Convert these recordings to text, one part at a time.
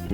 Do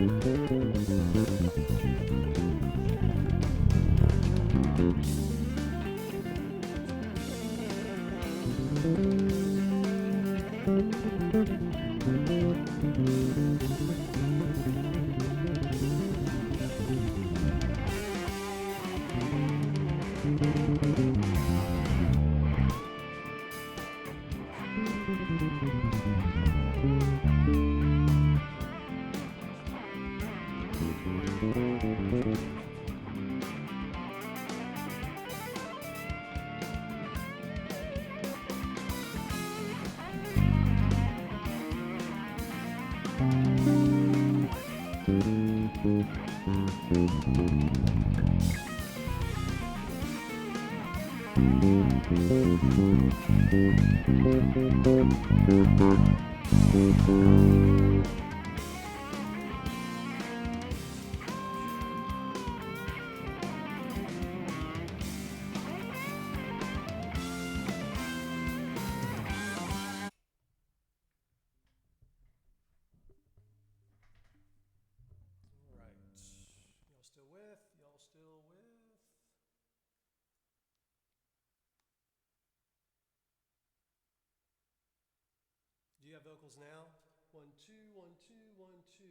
you have vocals now? 1, 2, 1, 2, 1, 2.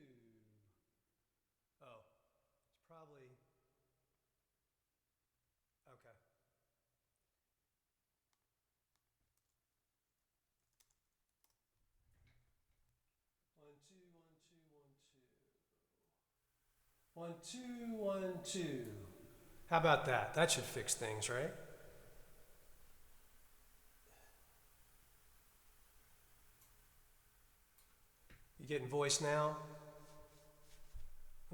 Oh, it's probably okay. 1, 2, 1, 2, 1, 2. 1, 2, 1, 2. How about that? That should fix things, right? You getting voice now?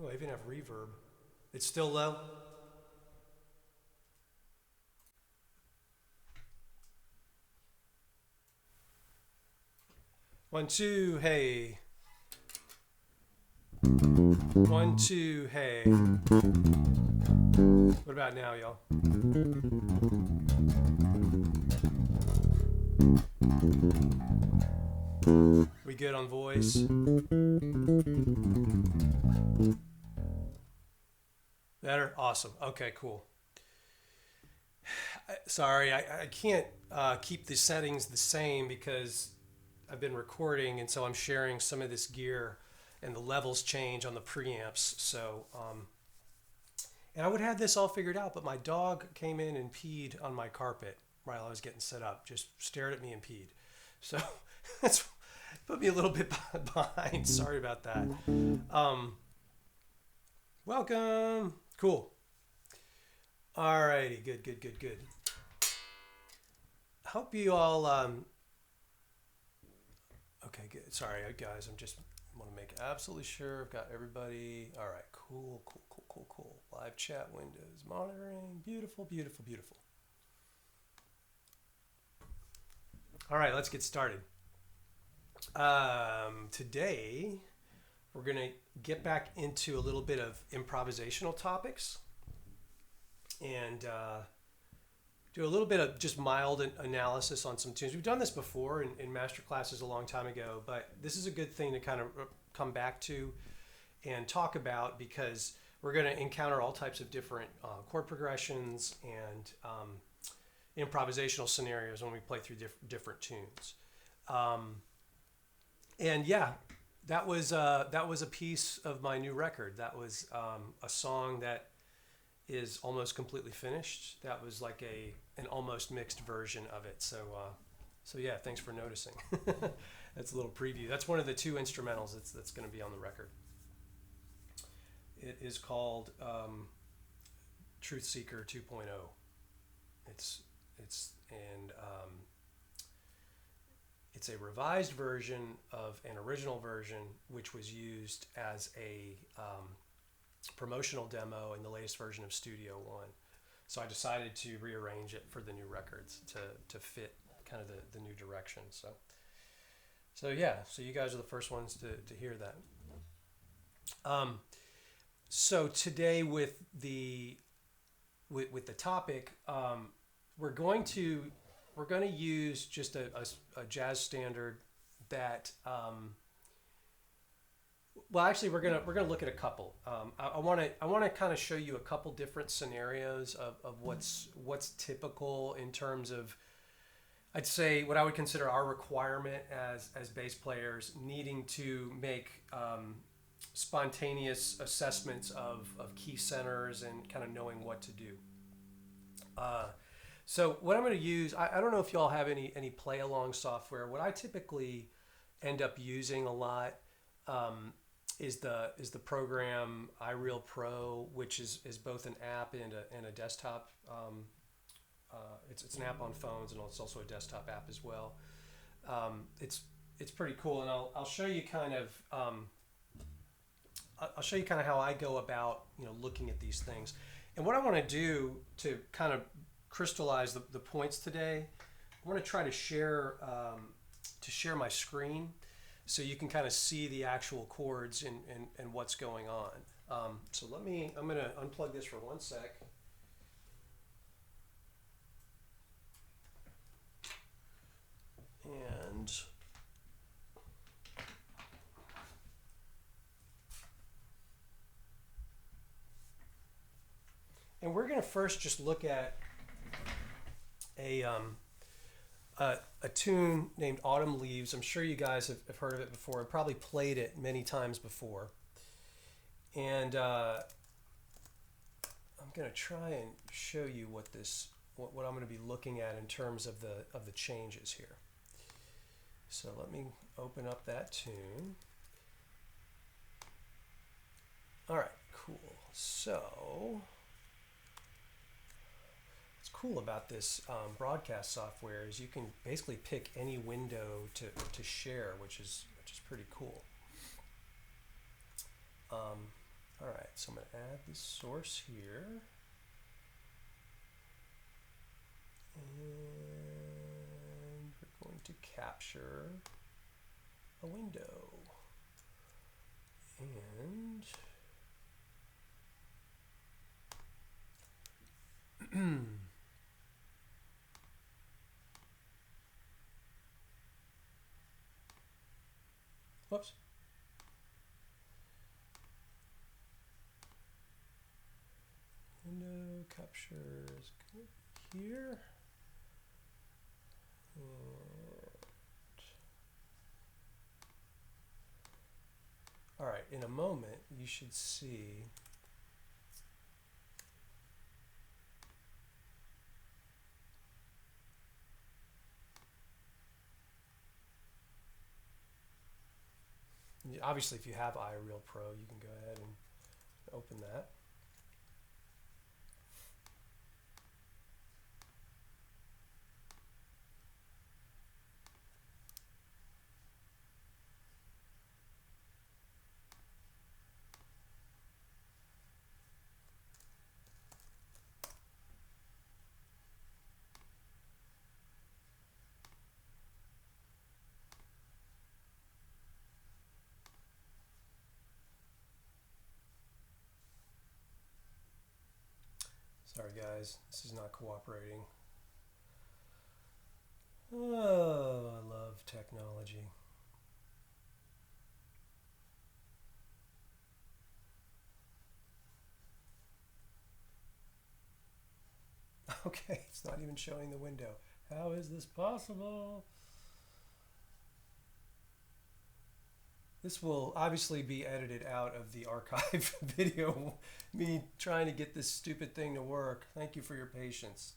Oh, I even have reverb. It's still low? 1, 2, hey. 1, 2, hey. What about now, y'all? We good on voice? Better? Awesome. Okay, cool. Sorry, I can't keep the settings the same because I've been recording, and so I'm sharing some of this gear, and the levels change on the preamps. So, and I would have this all figured out, but my dog came in and peed on my carpet while I was getting set up. Just stared at me and peed. So that's put me a little bit behind. Sorry about that. Um, Welcome. Cool. Alrighty. Good. Good. Good. Good. Hope you all. Okay. Good. Sorry, guys. I'm just want to make absolutely sure I've got everybody. All right. Cool. Cool. Cool. Cool. Cool. Live chat windows monitoring. Beautiful. Beautiful. Beautiful. All right. Let's get started. Today we're gonna get back into a little bit of improvisational topics and do a little bit of just mild analysis on some tunes. We've done this before in master classes a long time ago, but this is a good thing to kind of come back to and talk about because we're going to encounter all types of different chord progressions and improvisational scenarios when we play through different tunes. Um, and yeah, that was a piece of my new record. That was a song that is almost completely finished. That was like an almost mixed version of it. So yeah, thanks for noticing. That's a little preview. That's one of the two instrumentals that's going to be on the record. It is called Truth Seeker 2.0. It's and it's a revised version of an original version, which was used as a promotional demo in the latest version of Studio One. So I decided to rearrange it for the new records to fit kind of the new direction. So yeah, so you guys are the first ones to hear that. So today with the topic, we're going to use just a jazz standard that Well, actually, we're gonna look at a couple. I want to kind of show you a couple different scenarios of what's typical in terms of, I'd say, what I would consider our requirement as bass players needing to make spontaneous assessments of key centers and kind of knowing what to do. So what I'm going to use, I don't know if y'all have any play along software. What I typically end up using a lot is the program iReal Pro, which is both an app and a desktop. It's an app on phones, and it's also a desktop app as well. It's pretty cool, and I'll show you kind of how I go about looking at these things. And what I want to do to kind of crystallize the points today, I want to try to share my screen so you can kind of see the actual chords and what's going on. So I'm going to unplug this for 1 sec. And we're going to first just look at a tune named Autumn Leaves. I'm sure you guys have heard of it before and probably played it many times before. And I'm going to try and show you what I'm going to be looking at in terms of the changes here. So let me open up that tune. All right, cool. So what's cool about this broadcast software is you can basically pick any window to share, which is pretty cool. All right, so I'm going to add the source here. And we're going to capture a window. And whoops. Window captures here. All right, in a moment you should see obviously if you have iReal Pro, you can go ahead and open that. Sorry guys, this is not cooperating. Oh, I love technology. Okay, it's not even showing the window. How is this possible? This will obviously be edited out of the archive video, me trying to get this stupid thing to work. Thank you for your patience.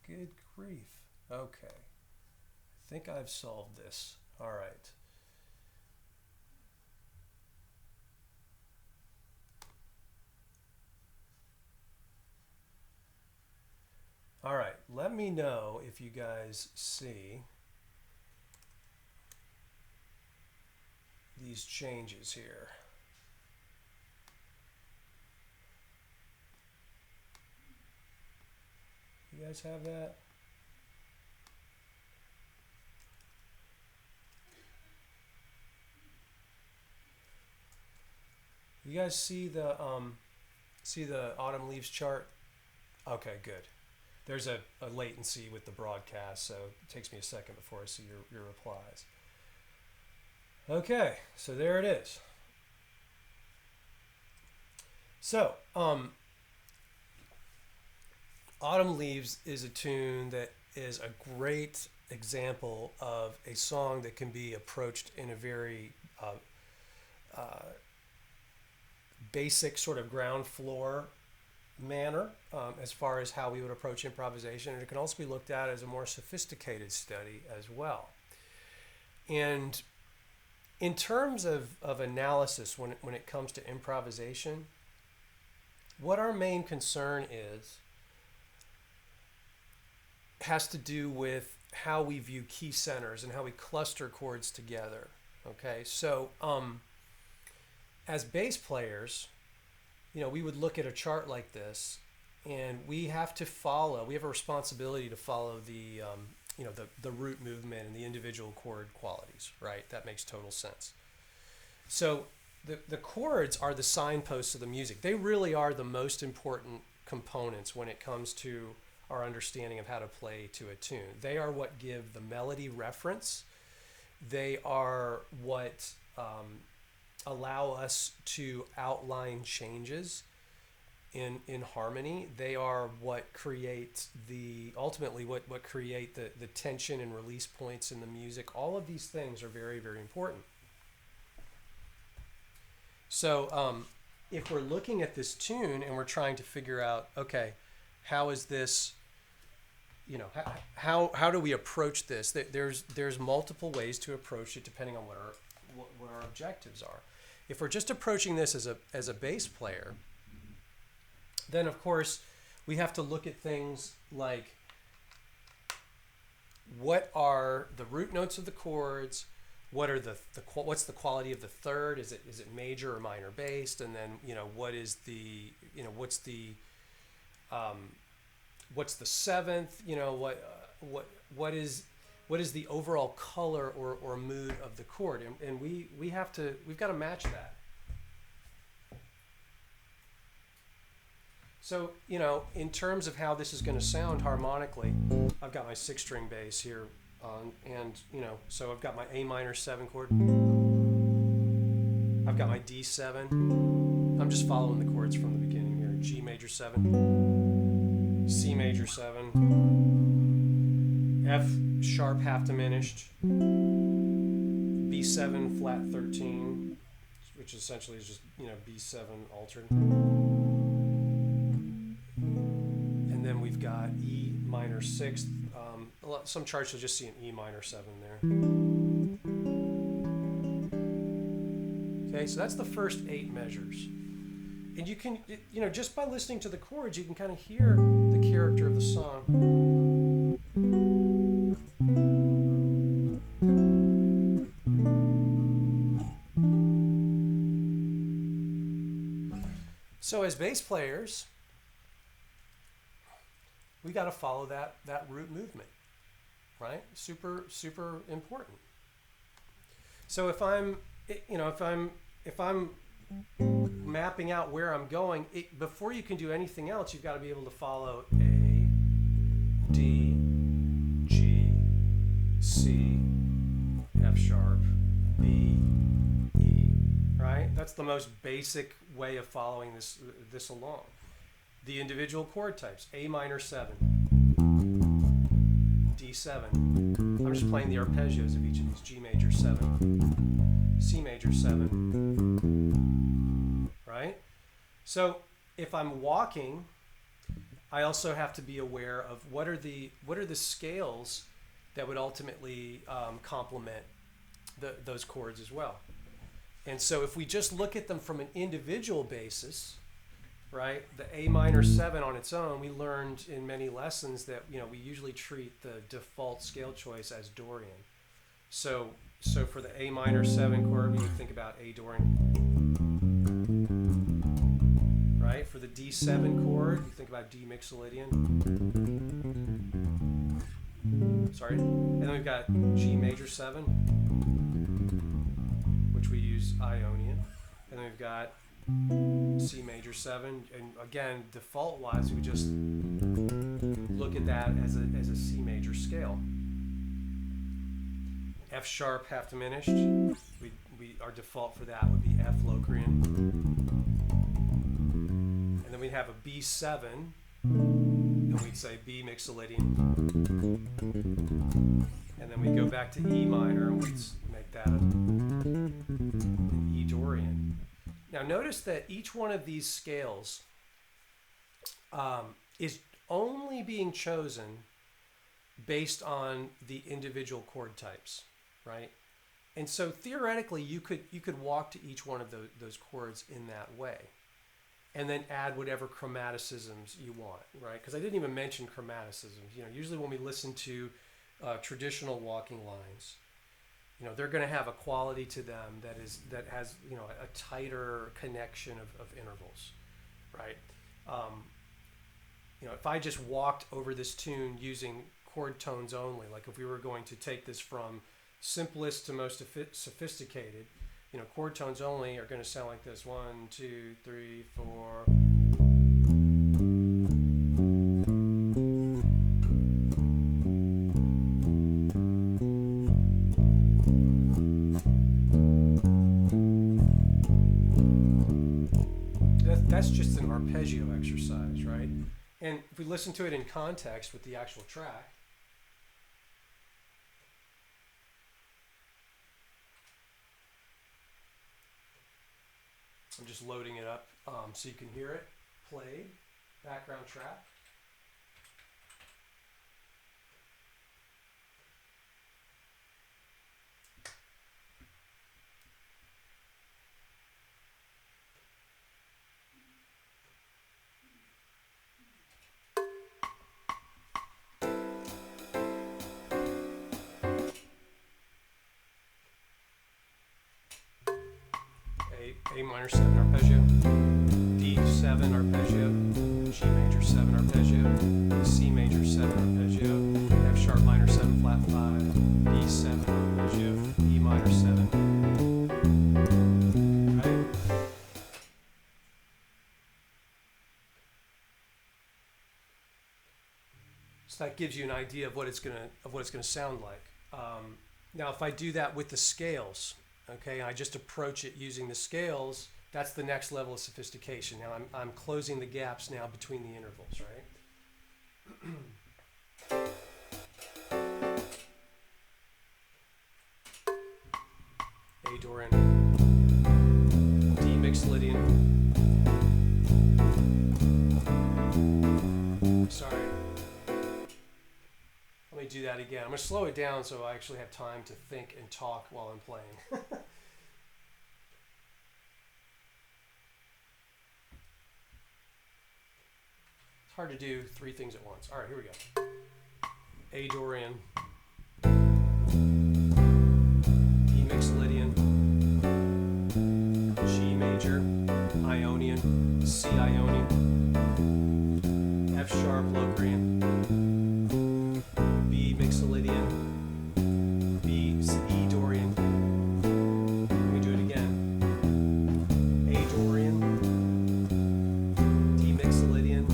Good grief. Okay. I think I've solved this. All right. All right, let me know if you guys see these changes here. You guys have that? You guys see the autumn leaves chart? Okay, good. There's a latency with the broadcast, so it takes me a second before I see your replies. Okay, so there it is. So, Autumn Leaves is a tune that is a great example of a song that can be approached in a very basic sort of ground floor manner, as far as how we would approach improvisation. And it can also be looked at as a more sophisticated study as well. And in terms of analysis, when it comes to improvisation, what our main concern has to do with how we view key centers and how we cluster chords together. Okay, so as bass players, we would look at a chart like this, and we have a responsibility to follow the root movement and the individual chord qualities, right? That makes total sense. So the chords are the signposts of the music. They really are the most important components when it comes to our understanding of how to play to a tune. They are what give the melody reference. They are what allow us to outline changes in harmony. They are what create ultimately what create the tension and release points in the music. All of these things are very, very important. So if we're looking at this tune and we're trying to figure out, okay, how is this, how do we approach this? There's multiple ways to approach it depending on what our objectives are. If we're just approaching this as a bass player, then of course we have to look at things like what are the root notes of the chords, what's the quality of the third? Is it major or minor based? And then what's the seventh? What is the overall color or mood of the chord? And we've got to match that. So, in terms of how this is going to sound harmonically, I've got my 6-string bass here, so I've got my A minor 7 chord. I've got my D7. I'm just following the chords from the beginning here. G major 7, C major 7, F sharp half diminished, B7 flat 13, which essentially is just, B7 altered. And then we've got E minor 6th. Some charts you'll just see an E minor 7 there. Okay, so that's the first 8 measures. And you can, just by listening to the chords, you can kind of hear the character of the song. So as bass players, we got to follow that root movement, right? Super, super important. So if I'm mapping out where I'm going, before you can do anything else, you've got to be able to follow A, D, G, C, F sharp, B, E, right? That's the most basic way of following this along. The individual chord types, A minor 7, D7. I'm just playing the arpeggios of each of these. G major 7, C major 7, right? So if I'm walking, I also have to be aware of what are the scales that would ultimately complement those chords as well. And so if we just look at them from an individual basis, right, the A minor 7 on its own, we learned in many lessons that we usually treat the default scale choice as Dorian. So for the A minor 7 chord, we would think about A Dorian. Right? For the D7 chord, you think about D Mixolydian. Sorry. And then we've got G major 7, which we use Ionian. And then we've got C major 7, and again, default wise, we just look at that as a C major scale. F sharp half diminished, our default for that would be F Locrian. we'd have a B7, and we'd say B mixolydian. And then we go back to E minor, and we'd make that an E Dorian. Now notice that each one of these scales is only being chosen based on the individual chord types, right? And so theoretically, you could walk to each one of those chords in that way, and then add whatever chromaticisms you want, right? Because I didn't even mention chromaticisms. You know, usually when we listen to traditional walking lines, you know, they're going to have a quality to them that has you know a tighter connection of intervals, right? You know, if I just walked over this tune using chord tones only, like if we were going to take this from simplest to most sophisticated, you know, chord tones only are going to sound like this: 1, 2, 3, 4. That's just an arpeggio exercise, right? And if we listen to it in context with the actual track, I'm just loading it up so you can hear it played, background track. A minor 7 arpeggio, D7 arpeggio, G major 7 arpeggio, C major 7 arpeggio, F sharp minor 7 flat 5, D7 arpeggio, E minor 7. Right? So that gives you an idea of what it's gonna sound like. Now, if I do that with the scales, okay, I just approach it using the scales, that's the next level of sophistication. Now I'm closing the gaps now between the intervals, right? A Dorian, D mixolydian. Sorry. Let me do that again. I'm going to slow it down so I actually have time to think and talk while I'm playing. It's hard to do 3 things at once. All right, here we go. A Dorian, E mixolydian, G major, Ionian, C Ionian, F sharp Locrian, B mixolydian, B E Dorian. Let me do it again. A Dorian, D mixolydian,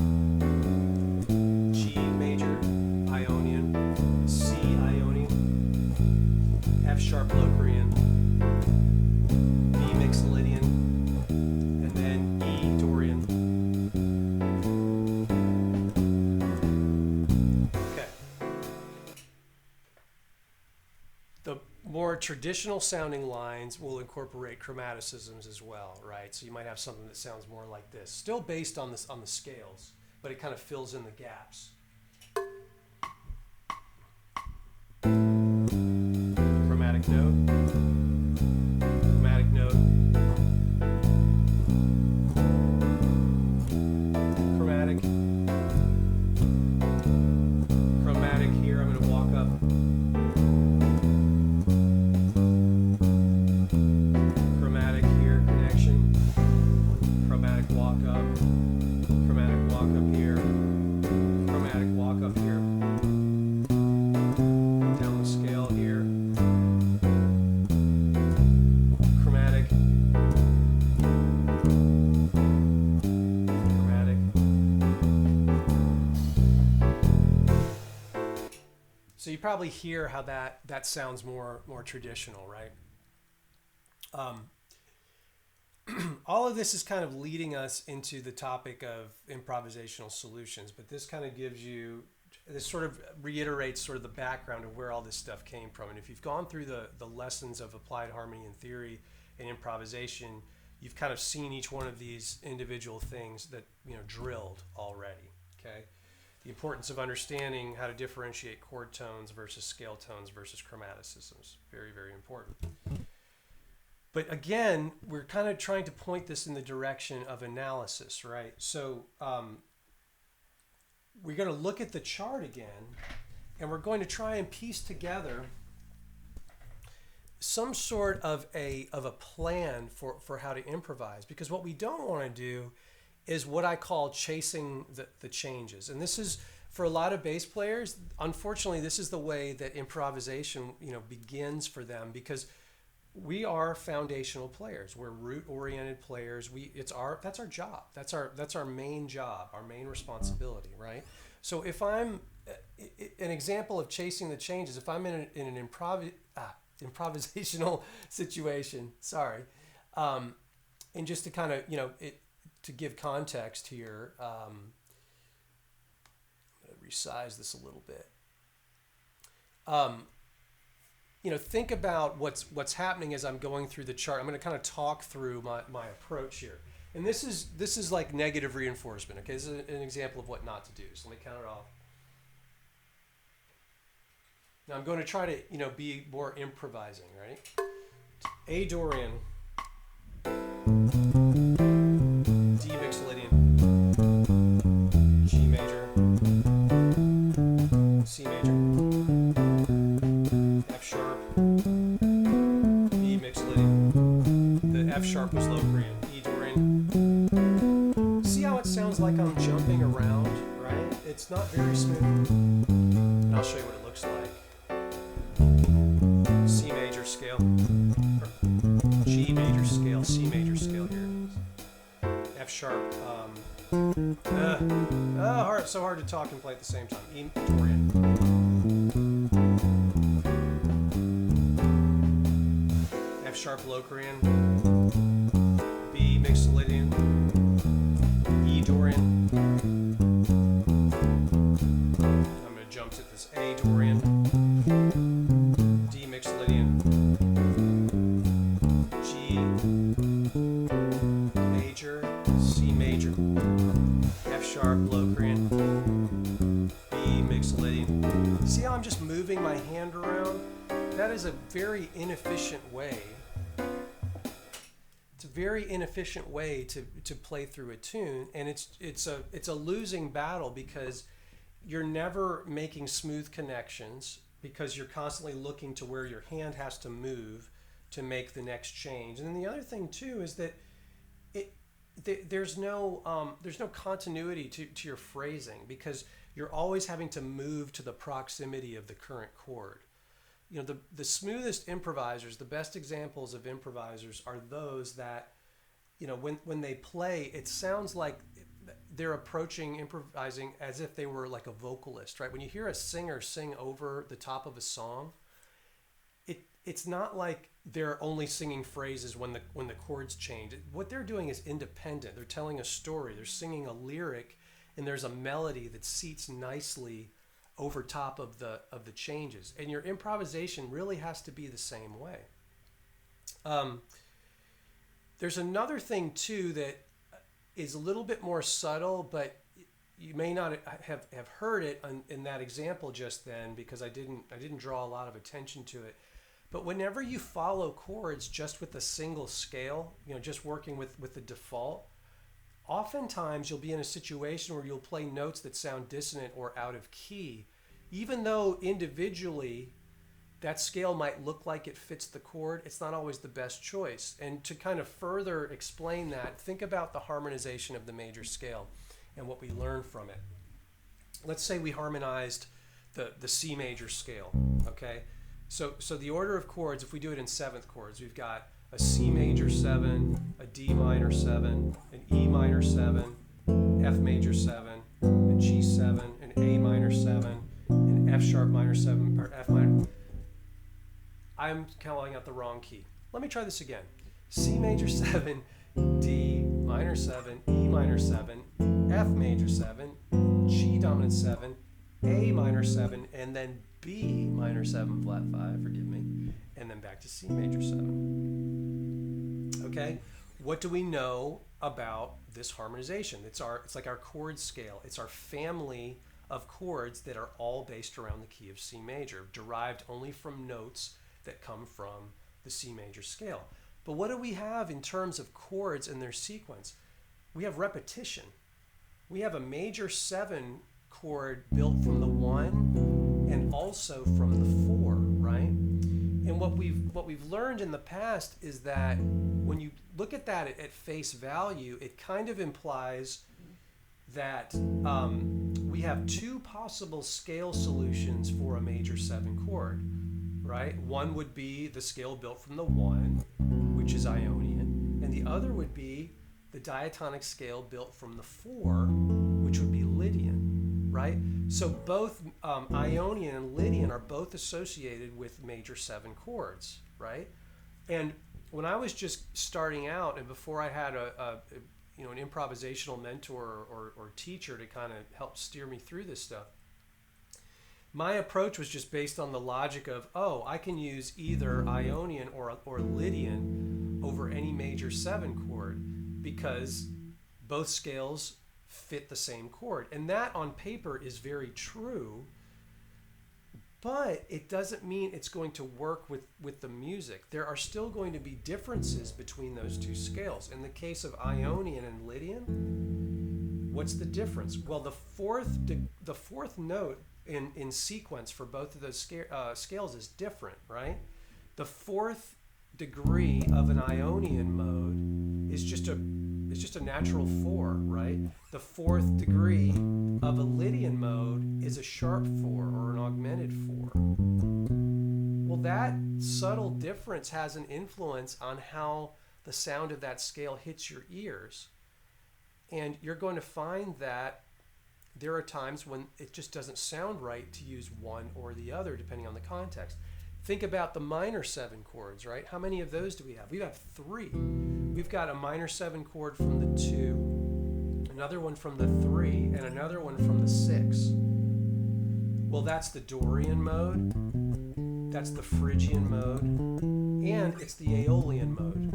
G major, Ionian, C Ionian, F sharp Locrian, B mixolydian, and then E Dorian. More traditional sounding lines will incorporate chromaticisms as well, right? So you might have something that sounds more like this, still based on the scales, but it kind of fills in the gaps. Chromatic note, chromatic note, chromatic, chromatic here. I'm going to walk up. So you probably hear how that sounds more traditional, right? All all of this is kind of leading us into the topic of improvisational solutions, but this kind of gives you, this sort of reiterates sort of the background of where all this stuff came from. And if you've gone through the lessons of applied harmony and theory and improvisation, you've kind of seen each one of these individual things that, drilled already, okay? The importance of understanding how to differentiate chord tones versus scale tones versus chromaticisms. Very, very important. But again, we're kind of trying to point this in the direction of analysis, right? So we're going to look at the chart again, and we're going to try and piece together some sort of a plan for how to improvise. Because what we don't want to do is what I call chasing the changes. And this is, for a lot of bass players, unfortunately, this is the way that improvisation, begins for them, because we are foundational players. We're root-oriented players. That's our job. That's our main job, our main responsibility, right? So if I'm an example of chasing the changes, if I'm in an improvisational situation, and just to kind of to give context here, I'm going to resize this a little bit. Think about what's happening as I'm going through the chart. I'm going to kind of talk through my approach here. And this is like negative reinforcement, okay? This is an example of what not to do. So let me count it off. Now I'm going to try to, be more improvising, right? A Dorian, D mixolydian, G major, C major, F sharp, E mixolydian. The F sharp was low Korean, E Dorian. See how it sounds like I'm jumping around, right? It's not very smooth. And I'll show you what it looks like. C major scale, G major scale, C major scale, here it is. F sharp, so hard to talk and play at the same time. E Dorian. F sharp low Korean, B mixolydian, E Dorian. I'm going to jump to this A Dorian, D mixolydian, G major, C major, F sharp low Korean, B mixolydian. See how I'm just moving my hand around? That is a very inefficient way. It's a very inefficient way to play through a tune, and it's a losing battle, because you're never making smooth connections, because you're constantly looking to where your hand has to move to make the next change. And then the other thing too is that there's no continuity to your phrasing, because you're always having to move to the proximity of the current chord. The smoothest improvisers, the best examples of improvisers are those that, when they play, it sounds like they're approaching improvising as if they were like a vocalist, right? When you hear a singer sing over the top of a song, it's not like they're only singing phrases when the chords change. What they're doing is independent. They're telling a story. They're singing a lyric, and there's a melody that seats nicely over top of the changes. And your improvisation really has to be the same way. There's another thing too that is a little bit more subtle, but you may not have heard it in that example just then, because I didn't draw a lot of attention to it. But whenever you follow chords just with a single scale, just working with the default, oftentimes you'll be in a situation where you'll play notes that sound dissonant or out of key, even though individually that scale might look like it fits the chord. It's not always the best choice. And to kind of further explain that, think about the harmonization of the major scale and what we learned from it. Let's say we harmonized the C major scale, okay? So the order of chords, if we do it in seventh chords, we've got a C major 7, a D minor 7, an E minor 7, F major 7, a G 7, an A minor 7, an F sharp minor 7, or F minor. I'm calling out the wrong key. Let me try this again. C major 7, D minor 7, E minor 7, F major 7, G dominant 7, A minor 7, and then B minor 7 flat 5, forgive me, and then back to C major 7. Okay? What do we know about this harmonization? It's like our chord scale. It's our family of chords that are all based around the key of C major, derived only from notes that come from the C major scale. But what do we have in terms of chords and their sequence? We have repetition. We have a major 7 chord built from the 1 and also from the 4, right? And what we've learned in the past is that when you look at that at face value, it kind of implies that we have 2 possible scale solutions for a major 7 chord, right? One would be the scale built from the 1, which is Ionian, and the other would be the diatonic scale built from the 4, which would be Lydian, right? So both Ionian and Lydian are both associated with major 7 chords, right? And when I was just starting out, and before I had an improvisational mentor or teacher to kind of help steer me through this stuff, my approach was just based on the logic of, I can use either Ionian or Lydian over any major 7 chord because both scales fit the same chord. And that on paper is very true, but it doesn't mean it's going to work with the music. There are still going to be differences between those 2 scales. In the case of Ionian and Lydian, what's the difference? Well, the fourth note in sequence for both of those scales is different, right? The 4th degree of an Ionian mode is just a natural 4, right? The 4th degree of a Lydian mode is a sharp 4 or an augmented 4. Well, that subtle difference has an influence on how the sound of that scale hits your ears. And you're going to find that there are times when it just doesn't sound right to use one or the other, depending on the context. Think about the minor 7 chords, right? How many of those do we have? We have 3. We've got a minor 7 chord from the 2, another one from the 3, and another one from the 6. Well, that's the Dorian mode, that's the Phrygian mode, and it's the Aeolian mode.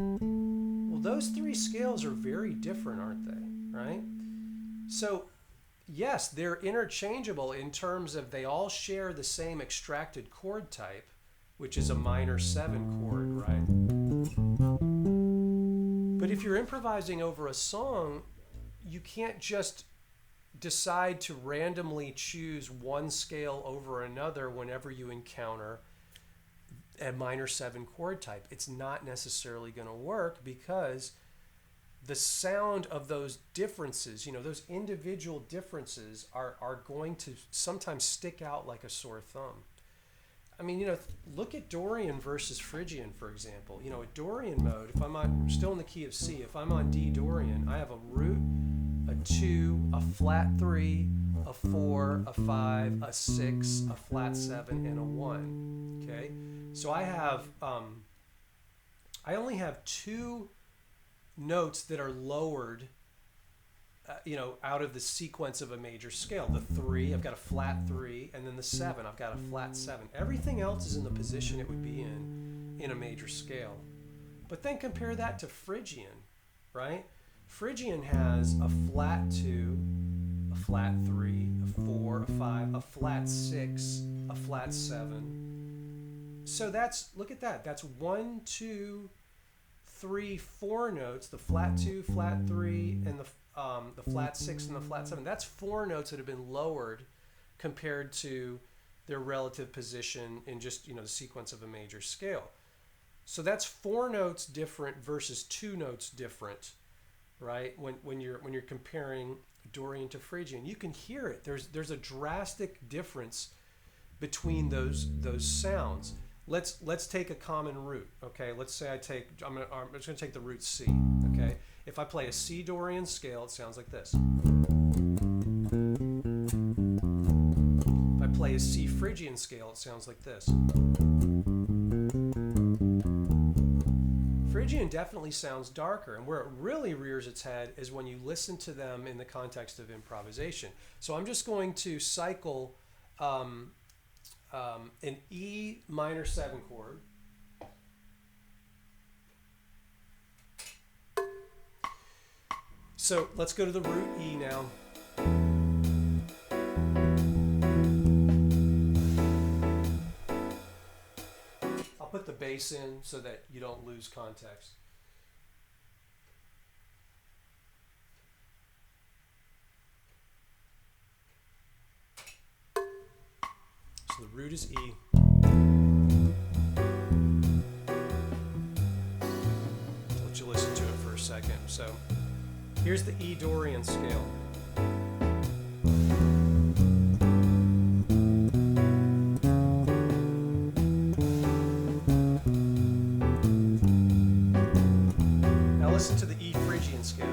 Well, those 3 scales are very different, aren't they? Right? So, yes, they're interchangeable in terms of they all share the same extracted chord type, which is a minor 7 chord, right? But if you're improvising over a song, you can't just decide to randomly choose one scale over another whenever you encounter a minor 7 chord type. It's not necessarily going to work because the sound of those differences, those individual differences are going to sometimes stick out like a sore thumb. I mean, look at Dorian versus Phrygian, for example. A Dorian mode, if I'm still in the key of C, if I'm on D Dorian, I have a root, a 2, a flat 3, a 4, a 5, a 6, a flat 7, and a 1. Okay? So I only have 2 notes that are lowered, out of the sequence of a major scale. The 3, I've got a flat 3, and then the 7, I've got a flat 7. Everything else is in the position it would be in a major scale. But then compare that to Phrygian, right? Phrygian has a flat 2, a flat 3, a 4, a 5, a flat 6, a flat 7. So look at that. That's 1, 2, 3, 4 notes, the flat 2, flat 3, and the flat 6 and the flat 7. That's 4 notes that have been lowered compared to their relative position in just the sequence of a major scale. So that's 4 notes different versus 2 notes different, right? When you're comparing Dorian to Phrygian, you can hear it. There's a drastic difference between those sounds. Let's take a common root, okay? Let's say I'm just going to take the root C, okay? If I play a C Dorian scale, it sounds like this. If I play a C Phrygian scale, it sounds like this. Phrygian definitely sounds darker, and where it really rears its head is when you listen to them in the context of improvisation. So I'm just going to cycle an E minor 7 chord. So let's go to the root E now. I'll put the bass in so that you don't lose context. So the root is E. I'll let you listen to it for a second. So here's the E Dorian scale. Now listen to the E Phrygian scale.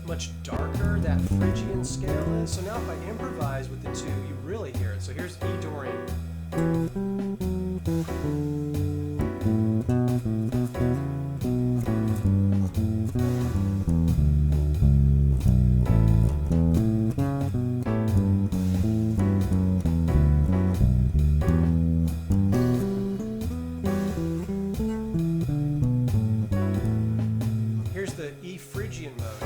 Much darker that Phrygian scale is. So now if I improvise with the two, you really hear it. So here's E Dorian. Here's the E Phrygian mode.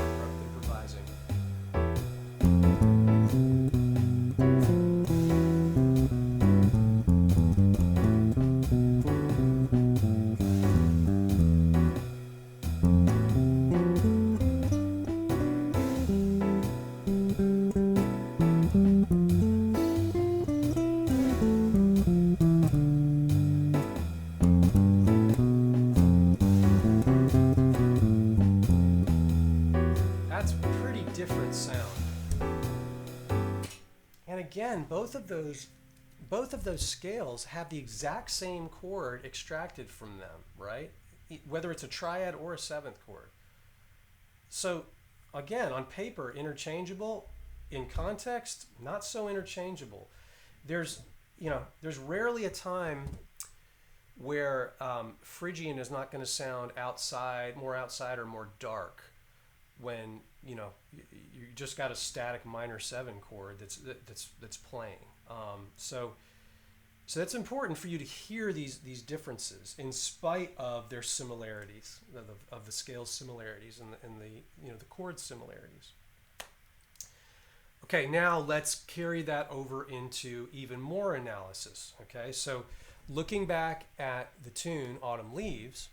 That's a pretty different sound. And again, both of those scales have the exact same chord extracted from them, right? Whether it's a triad or a seventh chord. So again, on paper, interchangeable. In context, not so interchangeable. There's rarely a time where Phrygian is not going to sound more outside or more dark when you just got a static minor 7 chord that's playing. So that's important for you to hear these differences in spite of their similarities, of the scale similarities and the chord similarities. Okay, now let's carry that over into even more analysis. Okay, so looking back at the tune Autumn Leaves,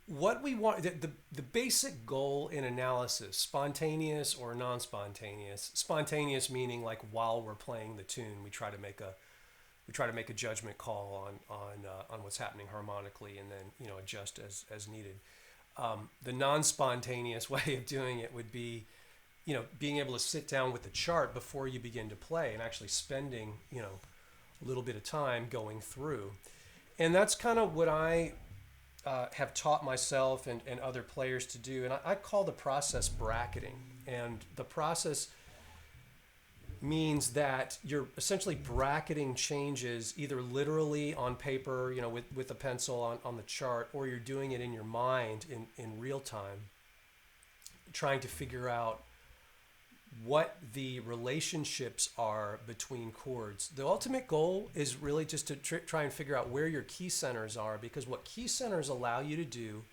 what we want, the basic goal in analysis, spontaneous or non-spontaneous, spontaneous meaning like while we're playing the tune, we try to make a judgment call on what's happening harmonically, and then adjust as needed. The non-spontaneous way of doing it would be, being able to sit down with the chart before you begin to play and actually spending, a little bit of time going through. And that's kind of what I have taught myself and other players to do. And I call the process bracketing. And the process means that you're essentially bracketing changes either literally on paper, with a pencil on the chart, or you're doing it in your mind in real time, trying to figure out what the relationships are between chords. The ultimate goal is really just to try and figure out where your key centers are, because what key centers allow you to do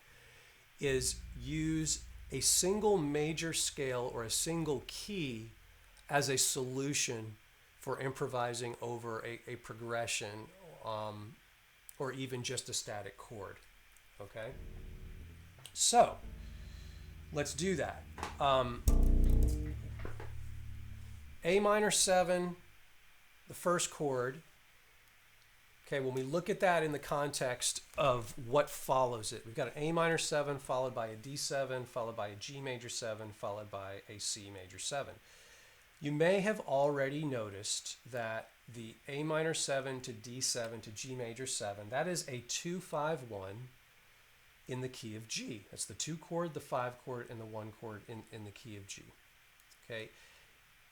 is use a single major scale or a single key as a solution for improvising over a progression, or even just a static chord. Okay? So, let's do that. A minor 7, the first chord. Okay, when we look at that in the context of what follows it, we've got an A minor 7 followed by a D7, followed by a G major 7, followed by a C major 7. You may have already noticed that the A minor 7 to D7 to G major 7, that is a 2-5-1. in the key of G. That's the 2 chord, the 5 chord, and the 1 chord in the key of G. Okay.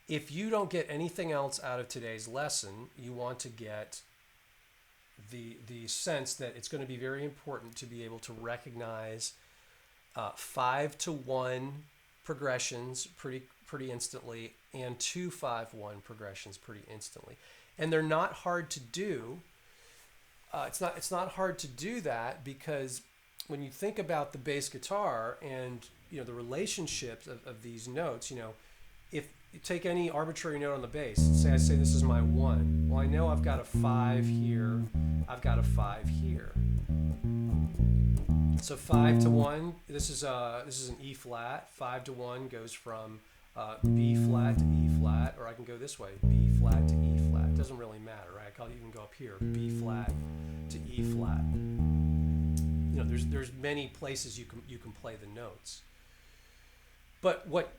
If you don't get anything else out of today's lesson, you want to get the sense that it's going to be very important to be able to recognize 5-to-1 progressions pretty instantly, and 2-5-1 progressions pretty instantly. And they're not hard to do. It's not hard to do that, because when you think about the bass guitar and the relationships of these notes, if you take any arbitrary note on the bass, say this is my 1. Well, I know I've got a 5 here. I've got a 5 here. So 5-to-1. This is an E flat. 5-to-1 goes from B flat to E flat, or I can go this way, B flat to E flat. It doesn't really matter, right? I can even go up here, B flat to E flat. There's many places you can play the notes. But what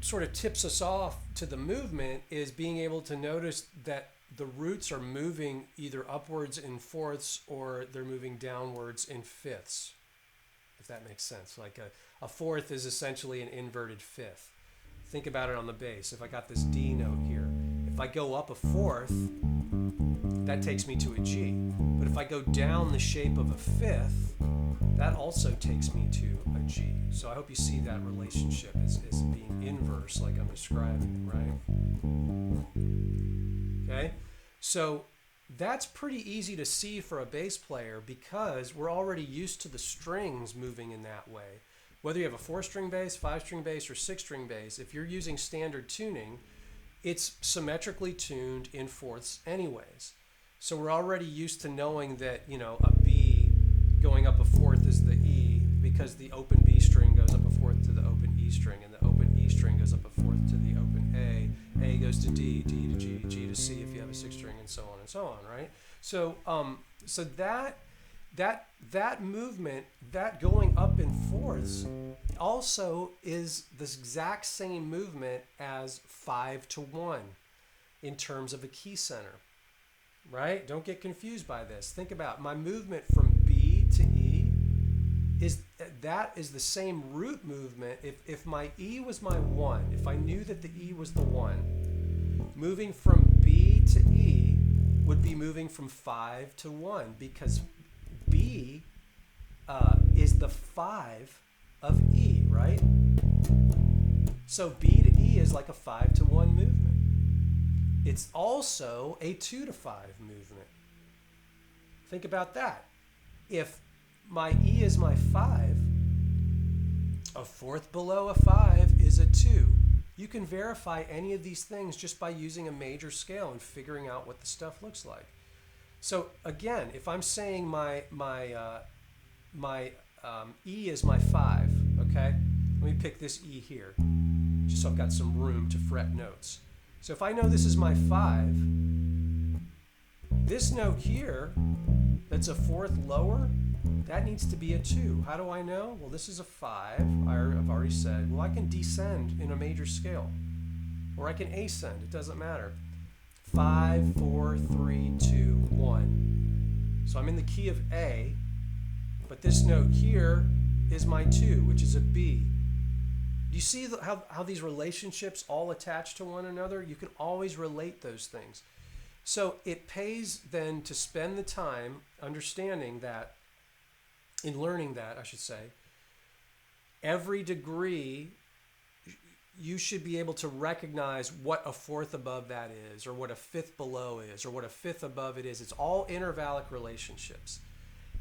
sort of tips us off to the movement is being able to notice that the roots are moving either upwards in fourths or they're moving downwards in fifths, if that makes sense. Like a fourth is essentially an inverted fifth. Think about it on the bass. If I got this D note here, if I go up a fourth, that takes me to a G. But if I go down the shape of a fifth, that also takes me to a G. So I hope you see that relationship as being inverse, like I'm describing, right? Okay, so that's pretty easy to see for a bass player, because we're already used to the strings moving in that way. Whether you have a 4-string bass, 5-string bass, or 6-string bass, if you're using standard tuning, it's symmetrically tuned in fourths anyways. So we're already used to knowing that, a B going up a fourth is the E, because the open B string goes up a fourth to the open E string, and the open E string goes up a fourth to the open A goes to D, D to G, G to C if you have a 6-string, and so on, right? So that movement, that going up in fourths, also is the exact same movement as 5-to-1 in terms of a key center, right? Don't get confused by this. Think about my movement from B to E is the same root movement. If my E was my 1, if I knew that the E was the 1, moving from B to E would be moving from 5-to-1, because B is the 5 of E, right? So B to E is like a 5-to-1 movement. It's also a 2-to-5 movement. Think about that. If my E is my 5, a fourth below a 5 is a 2. You can verify any of these things just by using a major scale and figuring out what the stuff looks like. So again, if I'm saying my E is my 5, okay? Let me pick this E here, just so I've got some room to fret notes. So if I know this is my 5, this note here, that's a fourth lower, that needs to be a 2. How do I know? Well, this is a 5, I've already said. Well, I can descend in a major scale, or I can ascend, it doesn't matter. 5, 4, 3, 2, 1. So I'm in the key of A, but this note here is my 2, which is a B. Do you see how these relationships all attach to one another? You can always relate those things. So it pays then to spend the time understanding that, in learning that, I should say, every degree you should be able to recognize what a fourth above that is, or what a fifth below is, or what a fifth above it is. It's all intervallic relationships.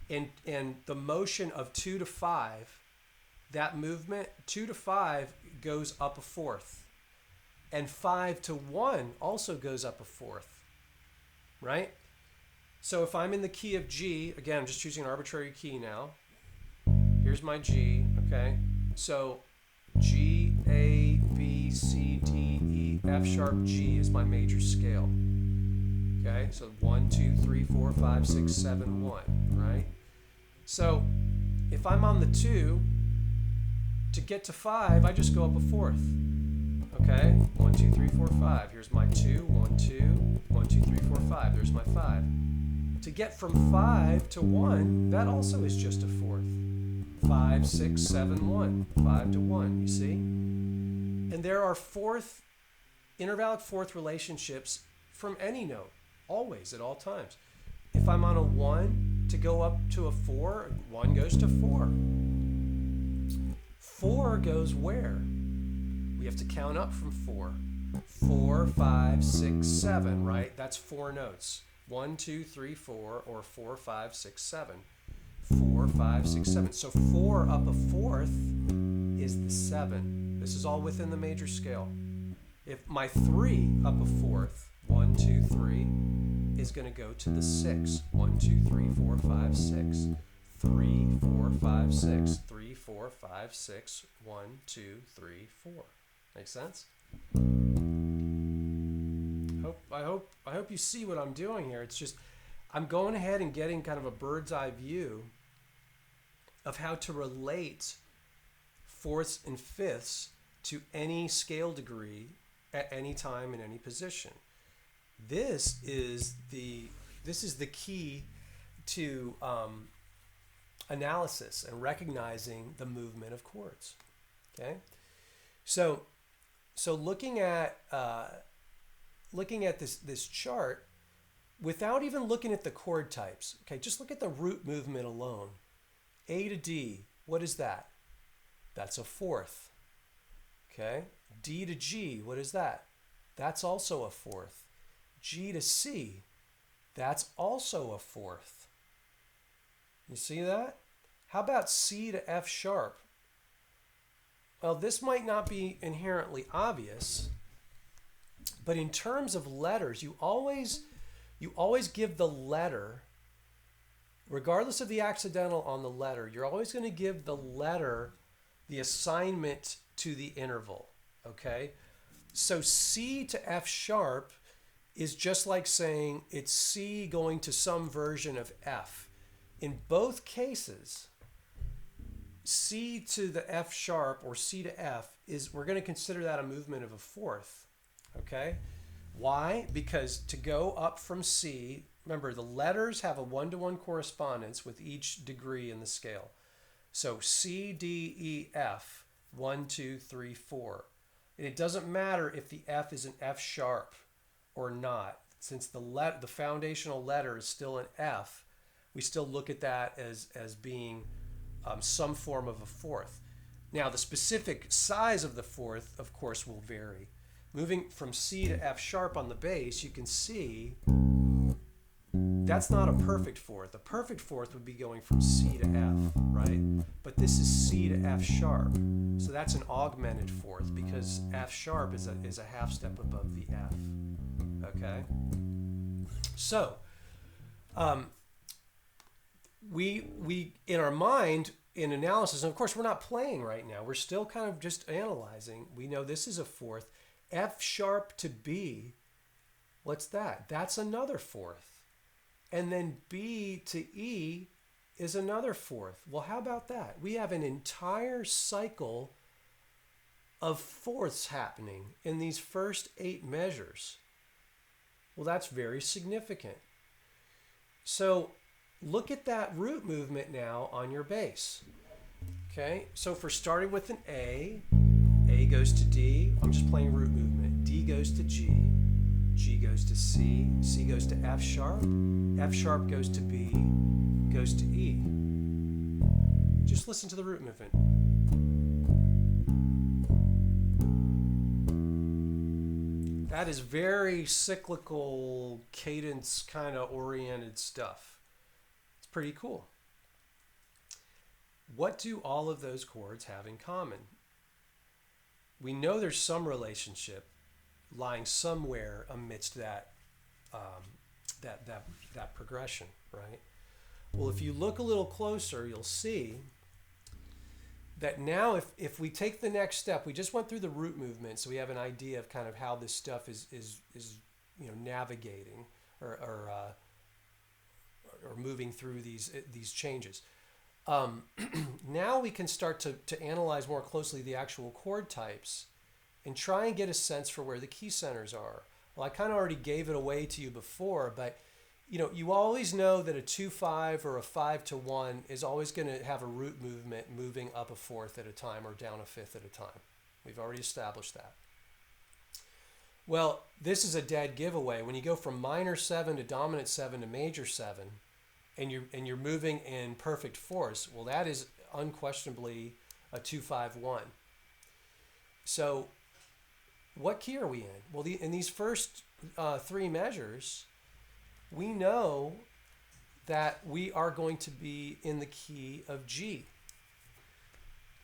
And the motion of 2-to-5, that movement, 2-to-5 goes up a fourth. And 5-to-1 also goes up a fourth, right? So if I'm in the key of G, again, I'm just choosing an arbitrary key now. Here's my G, okay? So G, A, B, C, D, E, F sharp, G is my major scale. Okay, so 1, 2, 3, 4, 5, 6, 7, 1, right? So if I'm on the 2, to get to 5, I just go up a fourth. Okay, 1, 2, 3, 4, 5. Here's my 2, 1, 2, 1, 2, 3, 4, 5. There's my 5. To get from 5 to 1, that also is just a fourth. 5, 6, 7, 1. 5 to 1, you see? And there are intervallic fourth relationships from any note, always, at all times. If I'm on a 1 to go up to a 4, 1 goes to 4. 4 goes where? We have to count up from 4. 4, 5, 6, 7, right? That's 4 notes. 1, 2, 3, 4, or 4, 5, 6, 7. 4, 5, 6, 7. So 4 up a fourth is the 7. This is all within the major scale. If my 3 up a fourth, 1, 2, 3, is going to go to the 6. 1, 2, 3, 4, 5, 6. 3, 4, 5, 6. 3, 4, 5, 6. 1, 2, 3, 4. Make sense? I hope you see what I'm doing here. It's just I'm going ahead and getting kind of a bird's eye view of how to relate fourths and fifths to any scale degree at any time in any position. This is the key to analysis and recognizing the movement of chords. Okay, so looking at this chart without even looking at the chord types. Okay, just look at the root movement alone. A to D, what is that? That's a fourth. Okay, D to G, what is that? That's also a fourth. G to C, that's also a fourth. You see that? How about C to F sharp? Well, this might not be inherently obvious, but in terms of letters, you always give the letter, regardless of the accidental on the letter, you're always going to give the letter the assignment to the interval, okay? So C to F sharp is just like saying it's C going to some version of F. In both cases, C to the F sharp or C to F we're going to consider that a movement of a fourth, okay? Why? Because to go up from C, remember the letters have a 1-to-1 correspondence with each degree in the scale. So C, D, E, F, 1, 2, 3, 4. And it doesn't matter if the F is an F sharp or not. Since the foundational letter is still an F, we still look at that as being some form of a fourth. Now, the specific size of the fourth, of course, will vary. Moving from C to F sharp on the bass, you can see that's not a perfect fourth. A perfect fourth would be going from C to F, right? But this is C to F sharp. So that's an augmented fourth because F sharp is a half step above the F. Okay? So, we in our mind, in analysis, and of course we're not playing right now, we're still kind of just analyzing. We know this is a fourth. F sharp to B, what's that? That's another fourth. And then B to E is another fourth. Well, how about that? We have an entire cycle of fourths happening in these first 8 measures. Well, that's very significant. So look at that root movement now on your bass. Okay, so if we're starting with an A goes to D, I'm just playing root movement. D goes to G, G goes to C, C goes to F sharp goes to B, goes to E. Just listen to the root movement. That is very cyclical, cadence kind of oriented stuff. It's pretty cool. What do all of those chords have in common? We know there's some relationship lying somewhere amidst that progression, right? Well, if you look a little closer, you'll see that now if we take the next step, we just went through the root movement, so we have an idea of kind of how this stuff is navigating or moving through these changes. Now we can start to analyze more closely the actual chord types and try and get a sense for where the key centers are. Well, I kind of already gave it away to you before, but you always know that a 2-5 or a 5-1 is always going to have a root movement moving up a fourth at a time or down a fifth at a time. We've already established that. Well, this is a dead giveaway. When you go from minor 7 to dominant 7 to major 7, and you're moving in perfect force, well, that is unquestionably a 2-5-1. So what key are we in? Well, in these first three measures, we know that we are going to be in the key of G.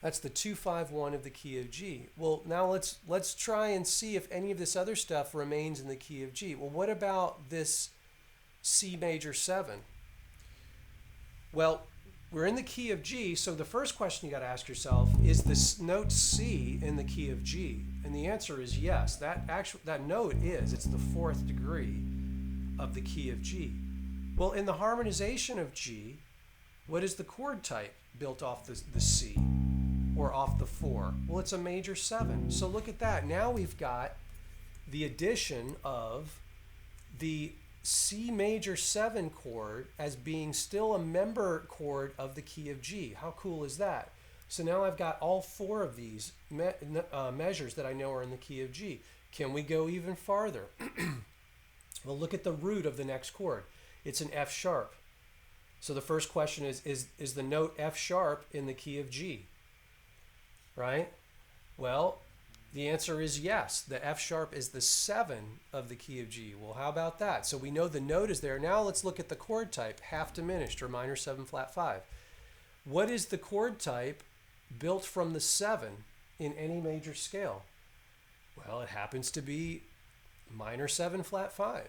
That's the 2-5-1 of the key of G. Well, now let's try and see if any of this other stuff remains in the key of G. Well, what about this C major 7? Well, we're in the key of G, so the first question you got to ask yourself is this note C in the key of G? And the answer is yes. That note is. It's the fourth degree of the key of G. Well, in the harmonization of G, what is the chord type built off the C or off the 4? Well, it's a major 7. So look at that. Now we've got the addition of the C major 7 chord as being still a member chord of the key of G. How cool is that? So now I've got all 4 of these measures that I know are in the key of G. Can we go even farther? Well, look at the root of the next chord. It's an F sharp. So the first question is the note F sharp in the key of G? Right? Well, the answer is yes. The F sharp is the 7 of the key of G. Well, how about that? So we know the note is there. Now let's look at the chord type, half diminished or minor 7 flat 5. What is the chord type built from the 7 in any major scale? Well, it happens to be minor 7 flat 5.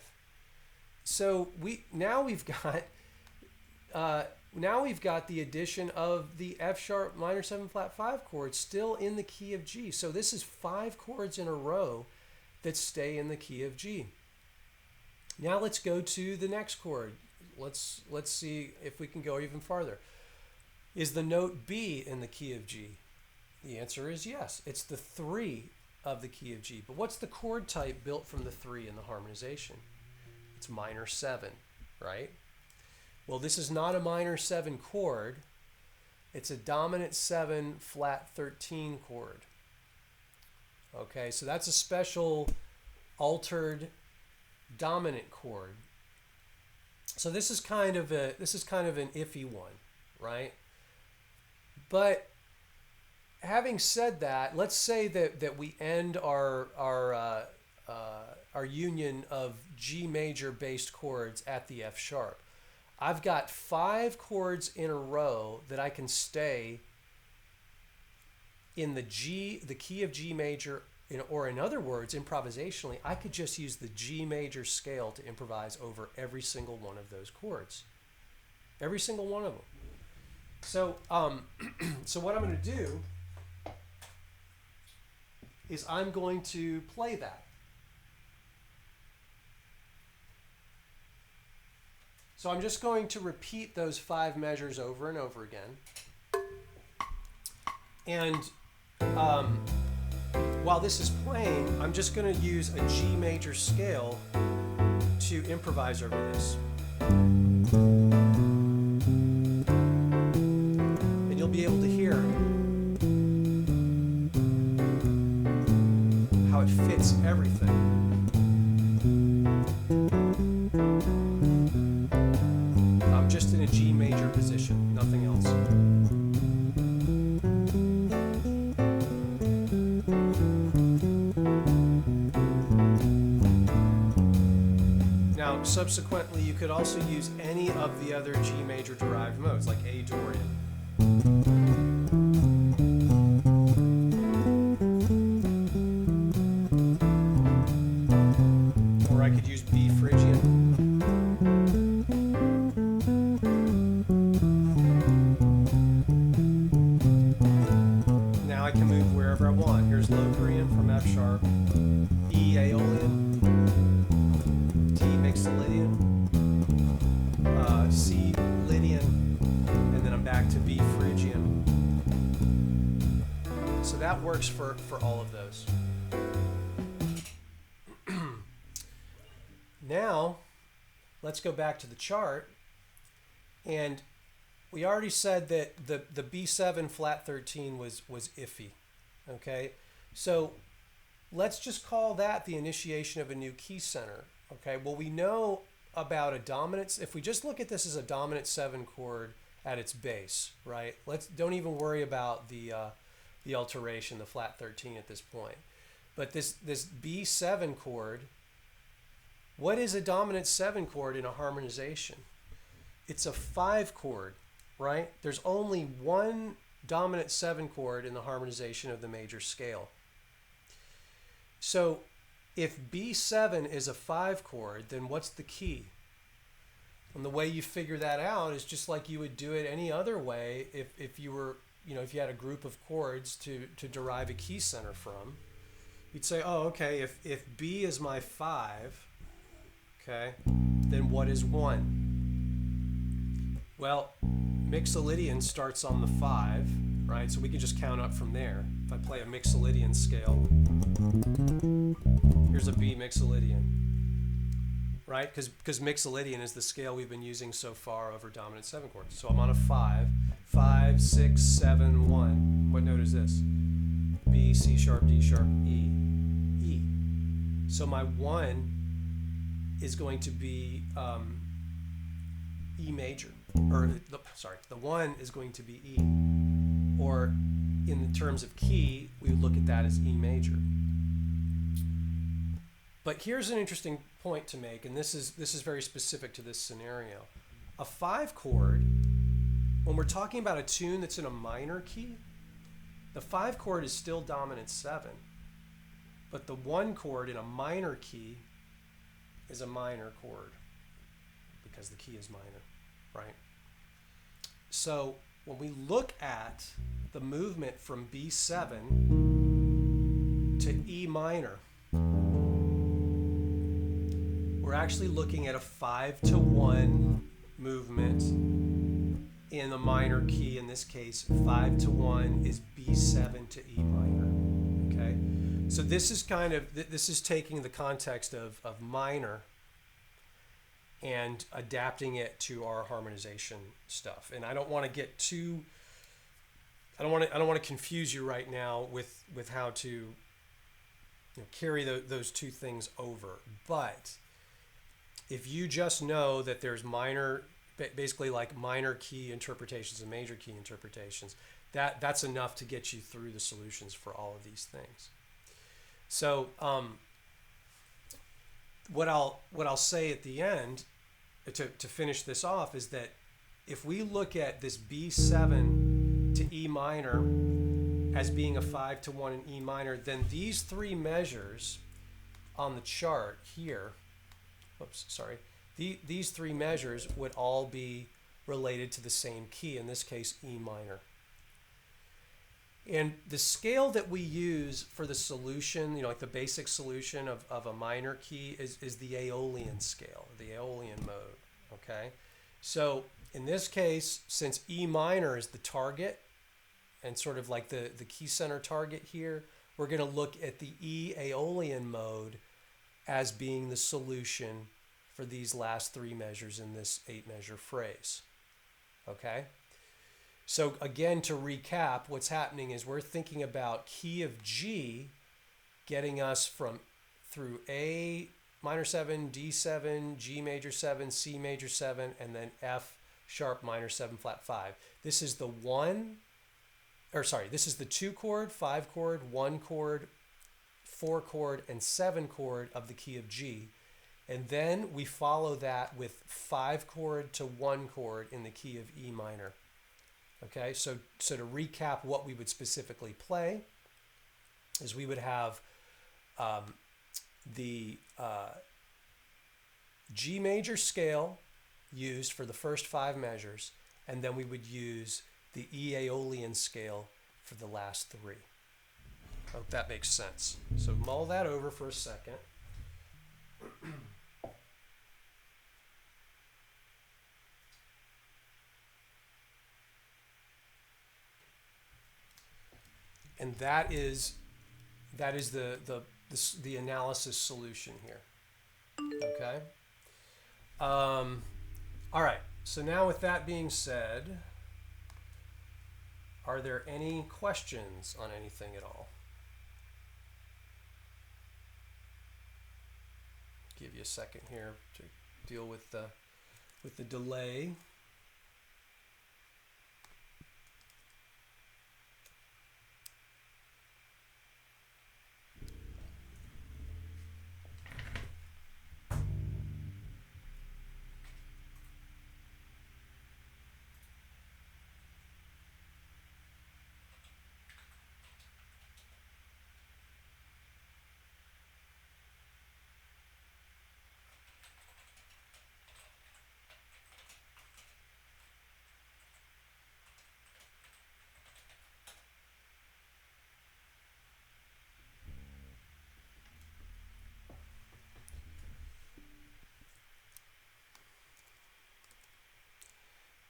So now we've got the addition of the F sharp minor 7 flat 5 chord still in the key of G. So this is 5 chords in a row that stay in the key of G. Now let's go to the next chord. Let's see if we can go even farther. Is the note B in the key of G? The answer is yes. It's the 3 of the key of G. But what's the chord type built from the 3 in the harmonization? It's minor 7, right? Well, this is not a minor 7 chord. It's a dominant 7 flat 13 chord. Okay, so that's a special altered dominant chord. So this is kind of an iffy one, right? But having said that, let's say that we end our union of G major based chords at the F sharp. I've got 5 chords in a row that I can stay in the key of G major, or in other words, improvisationally, I could just use the G major scale to improvise over every single one of those chords. Every single one of them. So, so what I'm going to do is I'm going to play that. So I'm just going to repeat those 5 measures over and over again. And while this is playing, I'm just going to use a G major scale to improvise over this. And you'll be able to hear how it fits everything. Just in a G major position, nothing else. Now, subsequently, you could also use any of the other G major derived modes, like A Dorian. Or I could use B Phrygian. I want. Here's Locrian from F sharp, E Aeolian, D Mixolydian, C Lydian, and then I'm back to B Phrygian. So that works for all of those. let's go back to the chart. And we already said that the B7 flat 13 was iffy. Okay, so let's just call that the initiation of a new key center. Okay, well, we know about a dominant, if we just look at this as a dominant 7 chord at its base, right? Don't even worry about the alteration, the flat 13 at this point. But this B7 chord, what is a dominant 7 chord in a harmonization? It's a 5 chord, right? There's only one dominant 7 chord in the harmonization of the major scale. So if B7 is a 5 chord, then what's the key? And the way you figure that out is just like you would do it any other way if you were, if you had a group of chords to derive a key center from. You'd say, oh, okay, if B is my 5, okay, then what is 1? Well, Mixolydian starts on the 5, right? So we can just count up from there. If I play a Mixolydian scale, here's a B Mixolydian, right? Because Mixolydian is the scale we've been using so far over dominant 7 chords. So I'm on a 5, 5, 6, 7, 1. What note is this? B, C sharp, D sharp, E, E. So my 1 is going to be E major, or the 1 is going to be E, or in terms of key, we would look at that as E major. But here's an interesting point to make, and this is very specific to this scenario. A 5 chord, when we're talking about a tune that's in a minor key, the 5 chord is still dominant 7, but the 1 chord in a minor key is a minor chord because the key is minor, right? So when we look at the movement from B7 to E minor, we're actually looking at a 5-to-1 movement in the minor key. In this case, 5-to-1 is B7 to E minor. Okay, so this is taking the context of minor and adapting it to our harmonization stuff. And I don't want to get too, I don't want to confuse you right now with how to carry those two things over. But if you just know that there's minor, basically like minor key interpretations and major key interpretations, that's enough to get you through the solutions for all of these things. So what I'll say at the end to finish this off is that if we look at this B7 to E minor as being a 5-to-1 in E minor, then these three measures on the chart here, these three measures would all be related to the same key, in this case E minor. And the scale that we use for the solution, like the basic solution of a minor key is the Aeolian scale, the Aeolian mode, okay? So in this case, since E minor is the target and sort of like the key center target here, we're going to look at the E Aeolian mode as being the solution for these last three measures in this 8-measure phrase, okay? So again, to recap, what's happening is we're thinking about key of G getting us through A minor 7, D7, G major 7, C major 7, and then F sharp minor 7 flat 5. This is the 2 chord, 5 chord, 1 chord, 4 chord, and 7 chord of the key of G. And then we follow that with 5 chord to 1 chord in the key of E minor. Okay, so to recap what we would specifically play is we would have the G major scale used for the first 5 measures, and then we would use the E Aeolian scale for the last 3. Hope that makes sense. So mull that over for a second. And that is the analysis solution here. Okay. All right. So now with that being said, are there any questions on anything at all? Give you a second here to deal with the delay.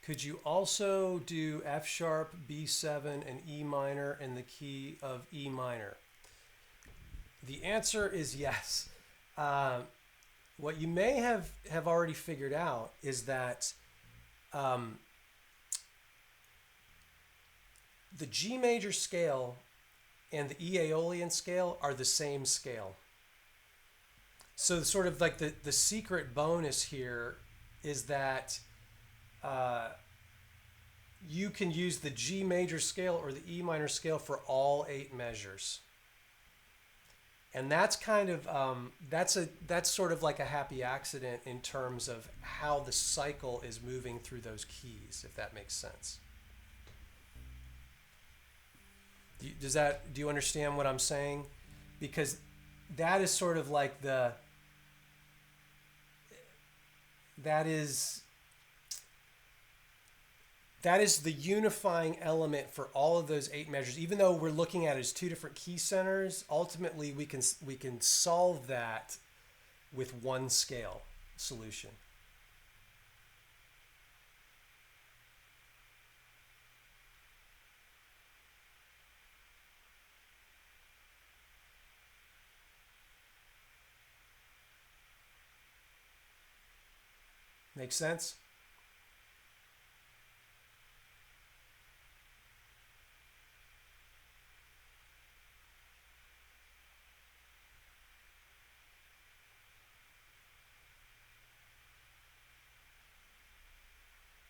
Could you also do F sharp, B7, and E minor in the key of E minor? The answer is yes. What you may have already figured out is that the G major scale and the E Aeolian scale are the same scale. So sort of like the secret bonus here is that you can use the G major scale or the E minor scale for all 8 measures. And that's kind of that's sort of like a happy accident in terms of how the cycle is moving through those keys, if that makes sense. Do you understand what I'm saying? Because that is sort of like that is the unifying element for all of those 8 measures. Even though we're looking at it as 2 different key centers, ultimately we can solve that with one scale solution. Make sense?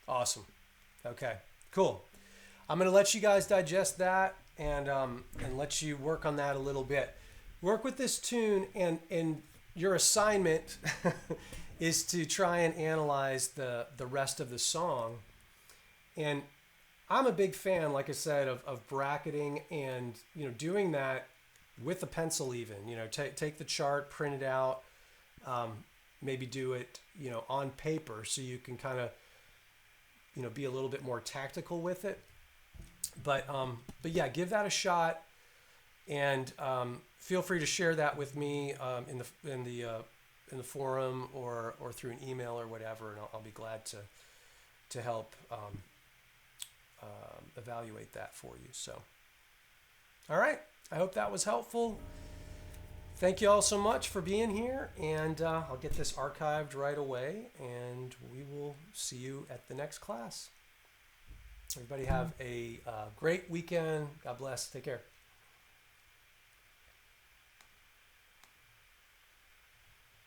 Awesome. Okay, cool. I'm going to let you guys digest that and let you work on that a little bit. Work with this tune, and your assignment is to try and analyze the rest of the song. And I'm a big fan, like I said, of bracketing and doing that with a pencil even. Take the chart, print it out, maybe do it on paper so you can kind of be a little bit more tactical with it. But yeah, give that a shot, and feel free to share that with me in the forum or through an email or whatever, and I'll be glad to help evaluate that for you. So, all right, I hope that was helpful. Thank you all so much for being here, and I'll get this archived right away, and we will see you at the next class. Everybody have a great weekend. God bless. Take care.